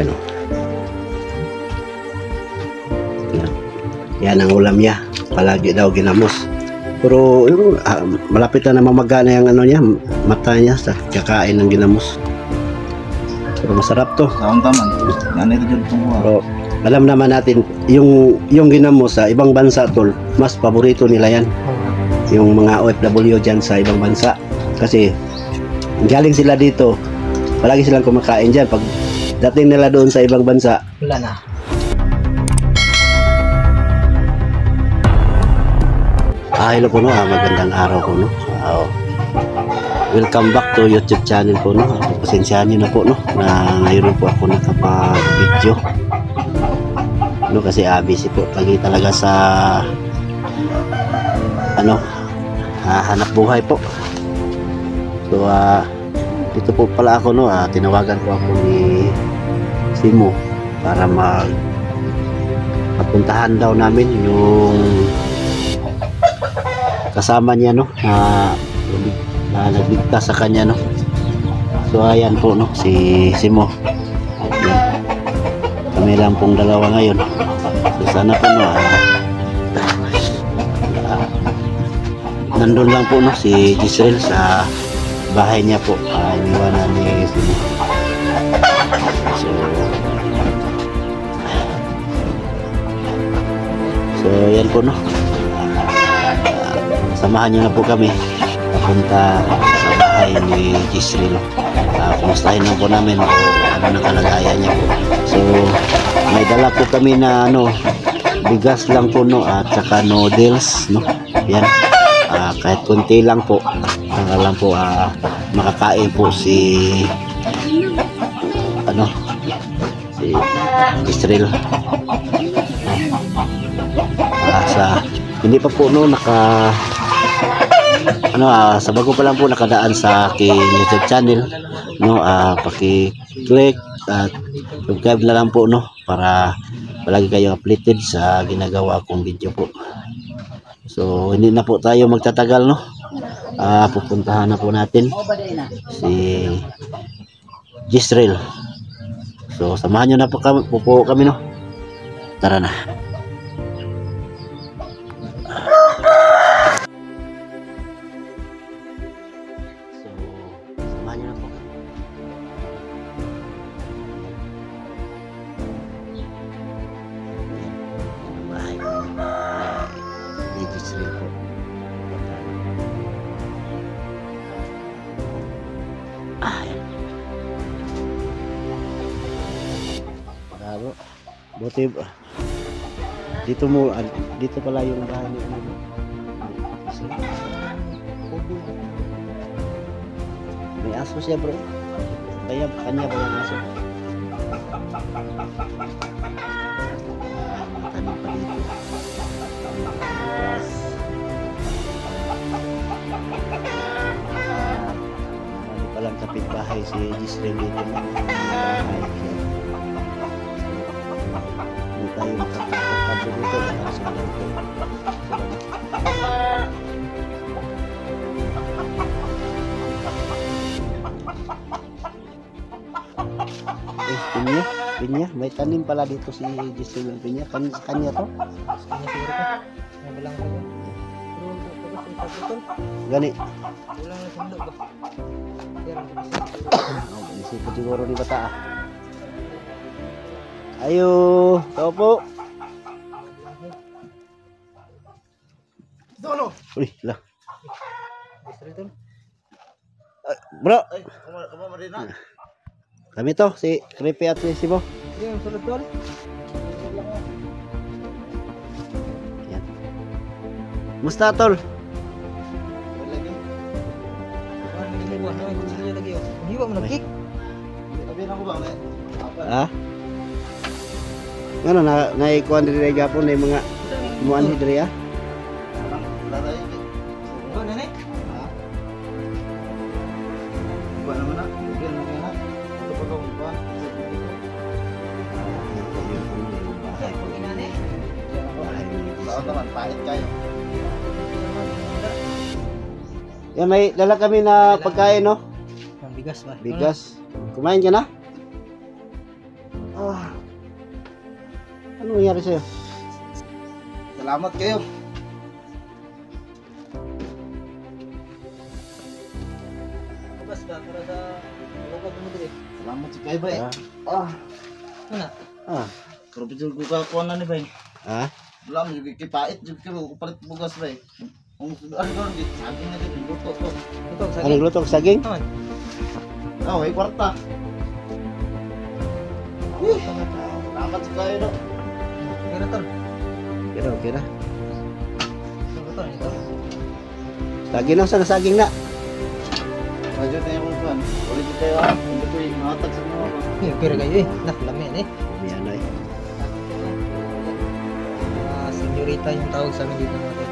Ano? Yan ang ulam niya. Palagi daw ginamos. Pero yung, malapit na mamagana yung ano niya, mata niya sa kakain ng ginamos. Pero masarap to. Pero alam naman natin, yung ginamos sa ibang bansa tol, mas paborito nila yan. Yung mga OFW dyan sa ibang bansa. Kasi galing sila dito, palagi silang kumakain dyan. Pag dating nila doon sa ibang bansa, wala na. hello po no, magandang araw po no. Welcome back to YouTube channel po no. Pasensyahan nyo na po no, na ngayon po ako nakapag-video no, kasi busy po lagi talaga sa ano, hanap buhay po. So dito po pala ako no, tinawagan po ako ni Simo para mapuntahan daw namin yung kasama niya no, na nagligtas sa kanya no. So ayan po no, si Simo. Ayan. Kami lang pong dalawa ngayon. So sana po no, nandun lang po no si Giselle sa bahay niya po. Iniwanan ni Simo. So yan po no, samahan nyo na po kami papunta sa bahay ni Giselle. Kumustahin lang po namin ano na kalagayan niya po. So may dala po kami na ano, bigas lang po no, at saka noodles no. Yan, kahit konti lang po para lang po makakain po si ano, si Giselle. Sa hindi pa po no sa bago pa lang po nakadaan sa aking YouTube channel no, paki-click at subscribe na lang po no, para palagi kayo updated sa ginagawa kong video po. So hindi na po tayo magtatagal no, pupuntahan na po natin si Giselle. So samahan nyo na po kami no, tara na. Buti dito pala yung bahay ni ano. May aso siya bro. Kaya kanya ba yung aso? Tanim pa dito. Ano palang kapitbahay si Giselle dito. Tayo makapagpapado dito sa sundan ko. Pinya, may tanim pala dito si Giselle ng pinya. Kanya to? Kanya siguro ko. Nabalang ko. Gani. Wala na sundo ko. Isip ko siguro ni bata Ayo, tao po. Dono. Uy, lah. Bro. Kami to, si Creepy at si Simo. Yan, sunod tol. Yan. Musta tol? Ano naikuan diri gapon na mga muan diri Yan, may dala kami na pagkain no? Bigas ba? Bigas. Kumain ka na? nangyari sa'yo? Salamat kayo. Bas ba para sa lugar mo dire. Salamat si kayo, bay. Ah. Ano? Ah. Pero picture ko kakuha na ni bay. Ah? Wala mo, yung kipait, yung palit bugas bay. Ang ano ko, saging na din, luto ko. Ito sa Anong luto? Saging? Naman. Oh, ay kwarta. Salamat si kayo, no. Kira tol. Kira. Ito tol, ito. Saging na, sana saging na. Medyo na yung kuhan. Ulit ko kayo, hindi ko yung matag sa mga. Kira kayo eh. Naklamin eh. Yan ay. Senyorita yung tawag sa amin dito natin.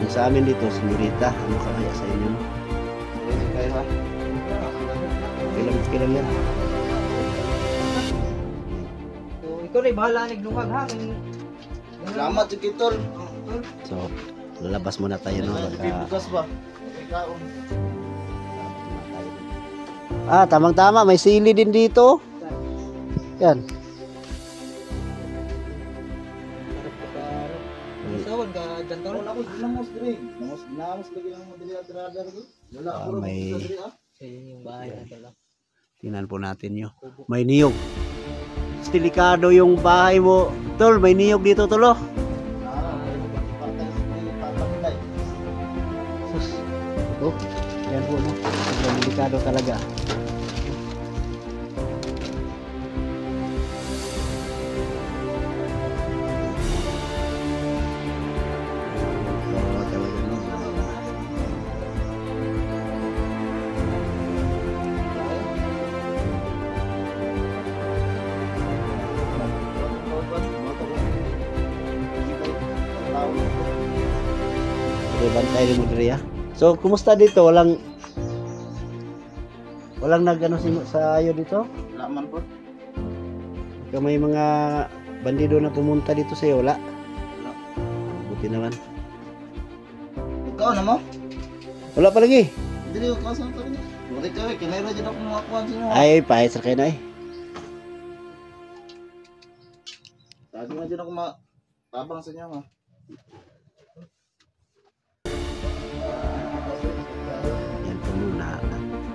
Yung sa amin dito, senyorita. Ano ka kaya sa inyo? No? Ulit ko kayo, ha. Kailan yan? So, ikaw rin bahala naglungag ha. Salamat si Kitol. So, lalabas muna tayo no. May bugas ba? May kaon. Ah, tamang-tama. May sili din dito. Yan. Isawan ka dyan tol. Wala ko namos dire. Namos lagi lang mo dire radar ko. Wala Ah, ako may- dire ah. Ayun yung bahay na tol. Tingnan po natin yun. May niyog. Delikado yung bahay mo. Tol, may niyog dito, tolo. Sus. Oh, yan po, no? Sobrang delikado talaga. Oo, talaga, no? Okay, bantay rin mo diri, ah. So, kumusta dito? Walang nag-ano sa iyo dito? Wala man po. Kaya may mga bandido na pumunta dito sa iyo, wala? Wala. Buti naman. Ikaw na mo? Wala pa lagi. Dili ko kasan to ni. Wala ka kinay ra jud ako mga kuan sa inyo. Ay, pahit sa kayo na eh. Lagi na jud ako tabang sa inyo ha. Yan po muna.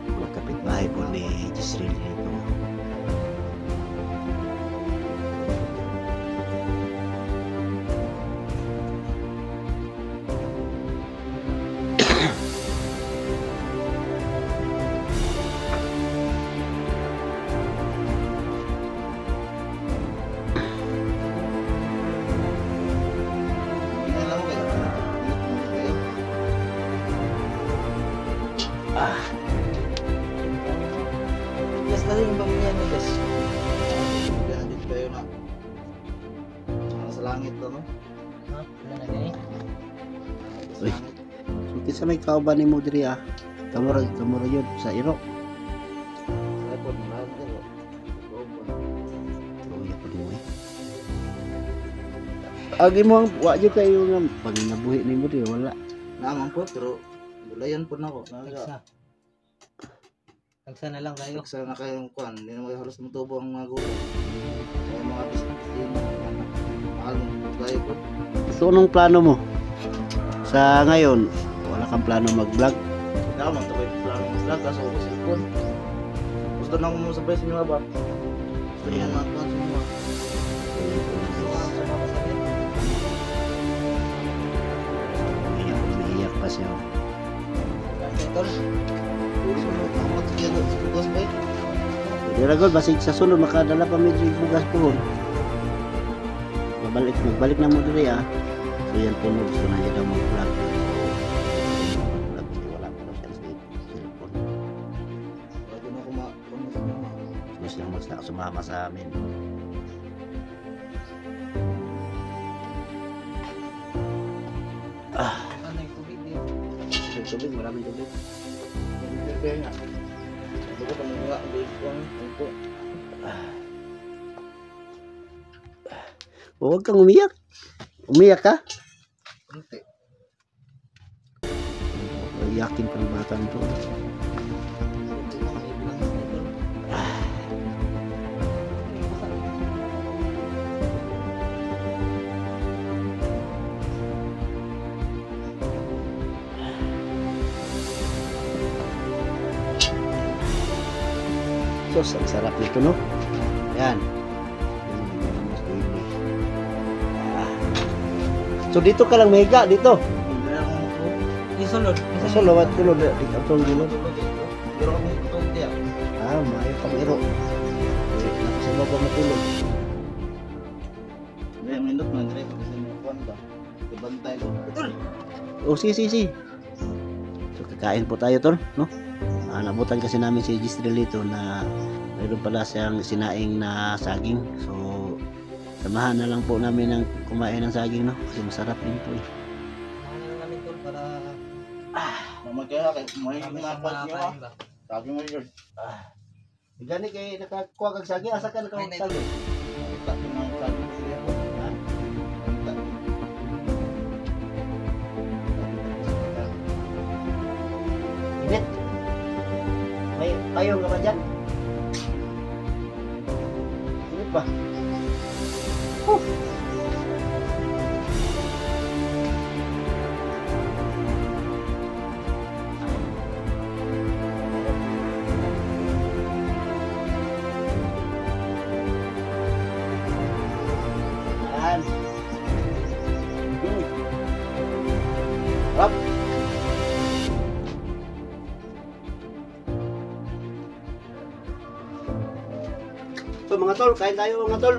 Mga kapitbahay po ni Jisrael dito. Kinay lang mo kayo. Ah, Yes na rin yung pamilya mo, yes. Kaya din kayo na. Sa langit to no. Ha? Wala na ganyan. Uy. so, sa may kauban ni mo diri, ah. Kamura yun sa iro. Sa po lahat dito. Uy, ako din mo eh. Agi mo ang wajud kayo nga pag nabuhi ni mo diri, wala. Naman po pero gulayan po na ako. Tagsa. Tagsa na lang kayo. Sa na kayong kuan, hindi na kayo halos matubo ang mga gulay. Sa mga bisita, mahal mo gaya po. So, anong plano mo? Sa ngayon, wala kang plano mag-vlog? Naman to kayo plano mas lang kaso ko cellphone. Gusto na ako mo sabay sa inyo ba? Gusto niyo mga kuan sa inyo. Sumama sa akin. Umiiyak pa siya. Kaya tol. So, tamat sige do sa bugas ba? Hindi ragol, basig sa sunod, makadala pa medyo yung bugas po. Magbalik na mo diri, ah. So yan po, gusto na niya daw mag-vlog. Mag-vlog, kasi wala pa daw siya sa cellphone. Bago na ako ma-kuan sa inyo. Gusto siyang sumama sa amin. Ano yung tubig din? Yung tubig, maraming tubig. Kaya nga. Bago pa mga big kuan ito. Huwag kang umiyak. Umiyak ka? Kunti. Iyakin pa ng bata nito. Ito lang, may bilang sa tol. sus, ang sarap nito, no? Yan. Ah. So dito ka lang mahiga dito. Isulod. So lawat ko lo di atong dilo. Pero kami itong tiyak. Ah, maayo pang iro. Nakasama pa matulog. May minute man dire kasi may kuan ba. Ibantay ko. Oh, si. So kakain po tayo tol, no? Nabutan kasi namin si Gistrel dito na mayroon pala siyang sinaing na saging. So samahan na lang po namin ng kumain ng saging, no? Kasi masarap din po eh. Ano namin tol para Mamagaya kay may kami mga sa kuan mga niyo. kain ba? Sabi mo yun. Gani kay nakakuha kag saging, asa ka nakakuha kag saging? Kita ko nang sabi ko siya. Ha? Kita. Init. May payong ka ba dyan? Init ba? Yan. Sarap. So mga tol, kain tayo mga tol.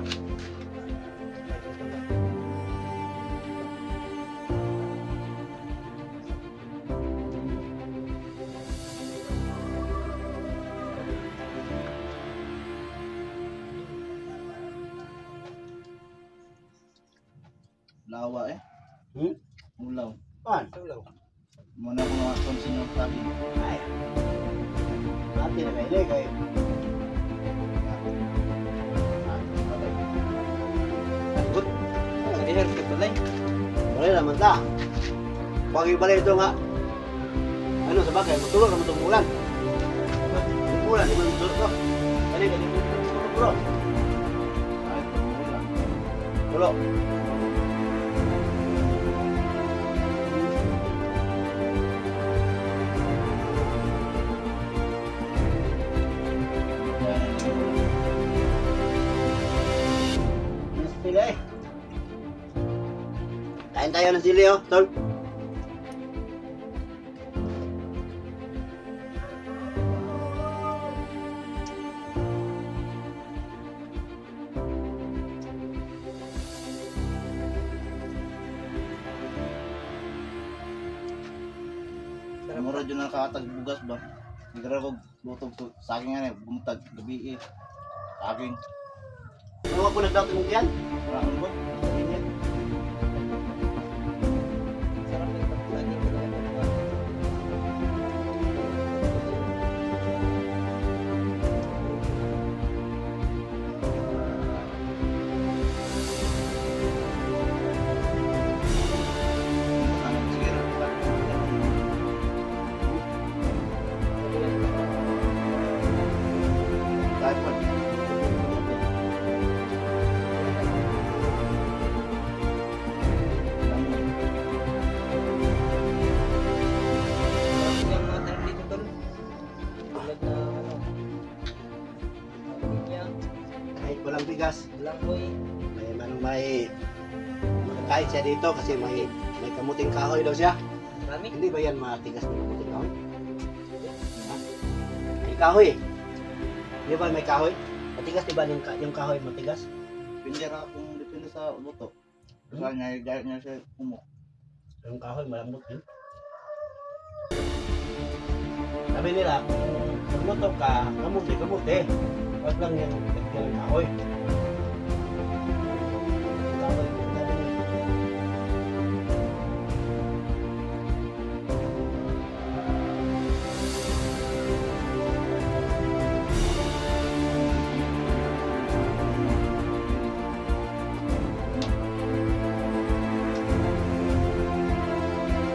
Lawa eh. Hmm? Ulaw. Pan. Muna ko mga konsin ng sabi. Ay. Mati na kayo kayo. Good. Hindi health ka pala eh. Boleh naman ta. Pag-ibalik ito nga. Ano sa bagay, matulog naman itong ulan. Yung ulan, di man matulog to. Kani matulog. Ay, pagmulan. Tulog. Sili eh. Kain tayo ng sili oh, tol. Mura dyan nakakatag bugas ba? Hindi ka ko lutog to. Saging nga eh, bumutag, gabi eh. Saging. Ano ako nagdating mo yan? Marami ba? Init. Sarap yung pagkain talaga. Ano, sige rin. Kahit pa. Sarap yung mga tanim dito tol. Tulad na ano. Pinya, Kahit walang bigas. langkoy. May makakain siya dito kasi may kamuting kahoy daw siya. Marami. Hindi ba yan matigas ng kamuting kahoy? Ha? May kahoy. Di ba may kahoy? Matigas di ba yung kahoy matigas? Depende ra kung depende sa luto. Kasi niya, gaya niya siya umok. Yung kahoy malambot din. Sabi nila, kung magluto ka, kamuti. Wag lang yung kahoy. Kahoy, ang dami niya.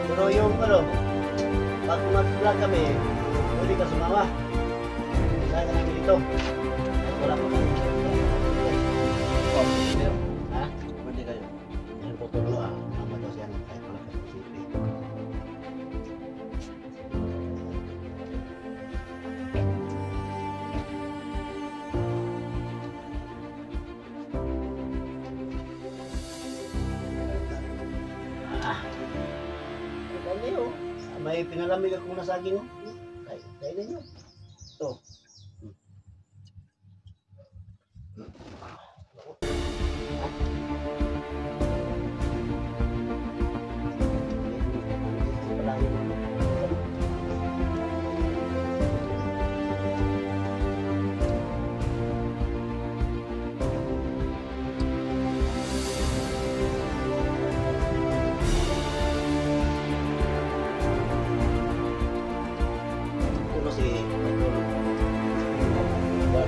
Pero yung pag mag-vlog kami, pwede ka sumawa. Kaya ka namin dito. Kahit wala pa kami. Oh, pwede. Ha? Pwede kayo. Yan po tulo ah. Mama daw siya kahit wala pa kami sipi. may pinalamig akong nasaging. Oh. Kainin nyo. Ito.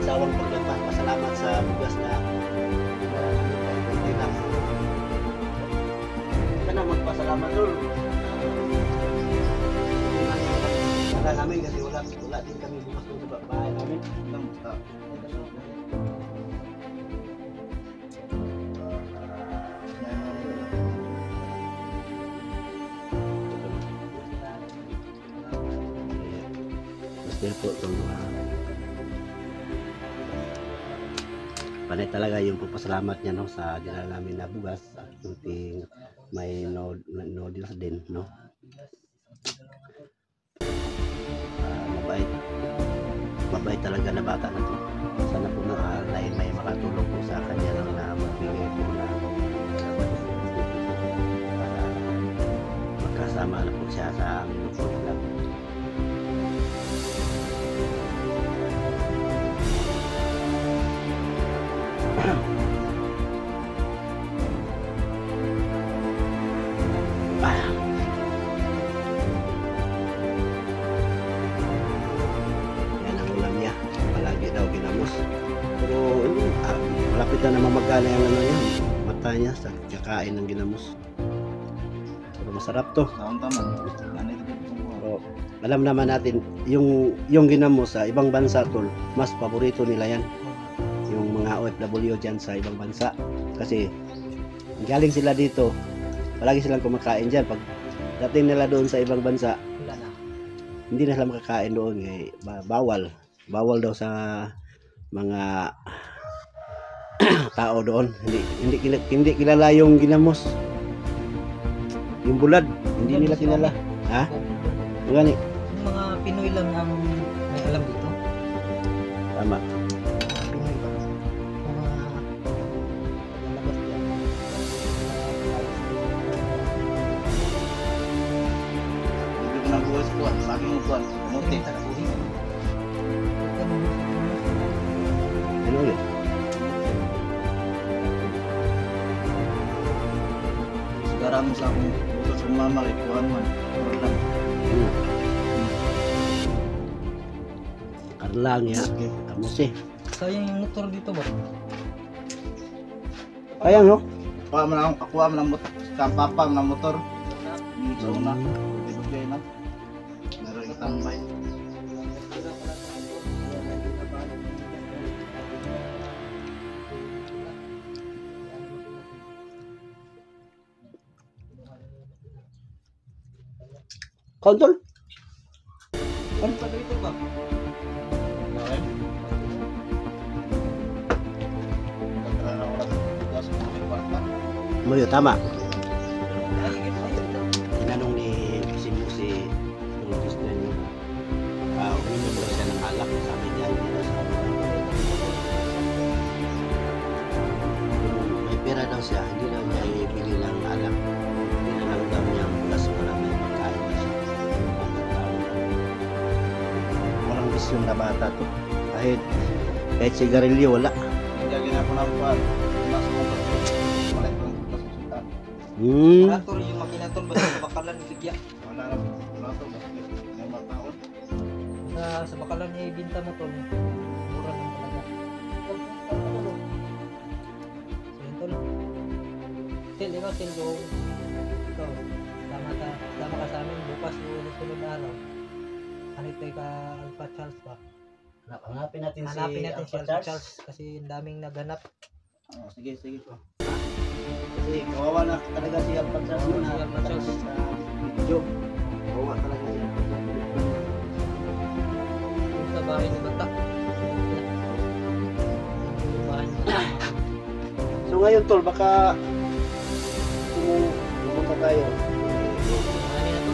Sawang pasalamat sa bugas na hindi lang. Ka na magpasalamat dul. Wala namin kasi wala din kami bukas dun sa bahay namin. Gusto po itong panay talaga yung pagpasalamat niya no sa dinala namin na bugas at kunting may noodles din no. Mabait talaga na bata na to. Sana po na may makatulong po sa kanya no, na magbigay po na para magkasama na po siya sa aming program. Yan ang ulam niya. Palagi daw ginamos. Pero malapit na mamagana yung ano yan. Mata niya sa kakain ng ginamos. Pero masarap to. Pero alam naman natin yung ginamos sa ibang bansa tol, mas paborito nila yan. Yung mga OFW dyan sa ibang bansa. Kasi galing sila dito, palagi silang kumakain dyan. Pag dating nila doon sa ibang bansa, hindi na sila makakain doon. Bawal daw sa mga tao doon. Hindi kilala yung ginamos. Yung bulad, hindi nila kilala. Ha? Gani. Yung mga Pinoy lang ang may alam dito. Tama. Pinoy ba? Mga lalabas dyan. Hindi ko nabuhay sa buwan. Sabi mo buwan. Kamuti. Ano yun? Sigara mo sa akong utos ng mama kay Kuhan man. Pero lang. Karlang ya. Kamu sih. Sayang yung motor dito ba? Sayang no? Ako ang motor. Kapapa ng motor. Sa una. Bibigay na. Meron itang bay. Kontrol. Ano pa dito ba? Okay. Muyo tama. Ay, Tinanong ni si Tulus na yun. Uminom daw siya ng alak. Sabi niya hindi daw sa kung may pera daw siya, hindi daw niya ibili ng alak. Hindi na lang daw niya bukas para may pagkain na siya. Walang bisyon na bata to. Kahit sigarilyo wala. Hindi ginagawa na buwan. Mas motor. Balik ko ng pasusuntan. Traktor yung makinator ba sa bakalan ni Ligya? Wala na. Wala to. May mga taon. Sa bakalan niya ibinta mo to. Mura lang talaga. So yun tol. Ikaw go. Ito. Tama ka sa amin. Bukas yung sunod na araw. Hanip tayo ka Alpha Charles ba? Hanapin natin si Alpha Charles. Kasi ang daming naghanap. Oh, sige po. Kasi kawawa na talaga si Alpha Charles Oo, na si Alpha Charles. sa video. Kawawa talaga si Alpha Charles. Yung sa bahay ni Bata. Yung bahay ni Bata. So ngayon tol, baka pumunta tayo. Bahay na to.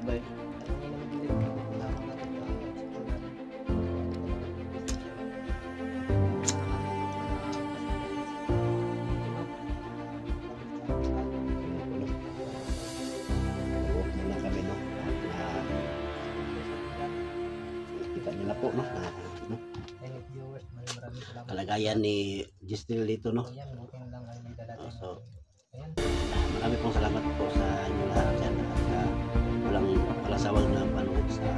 Bye. Huwag mo lang kami, no? Kita nyo na po, no? No? Viewers, maraming salamat. Kalagayan ni Giselle dito, no? Ayan, buti na lang ay may dadating. So, Ayan. marami pong salamat po sa inyo lahat dyan at walang sawang na panood sa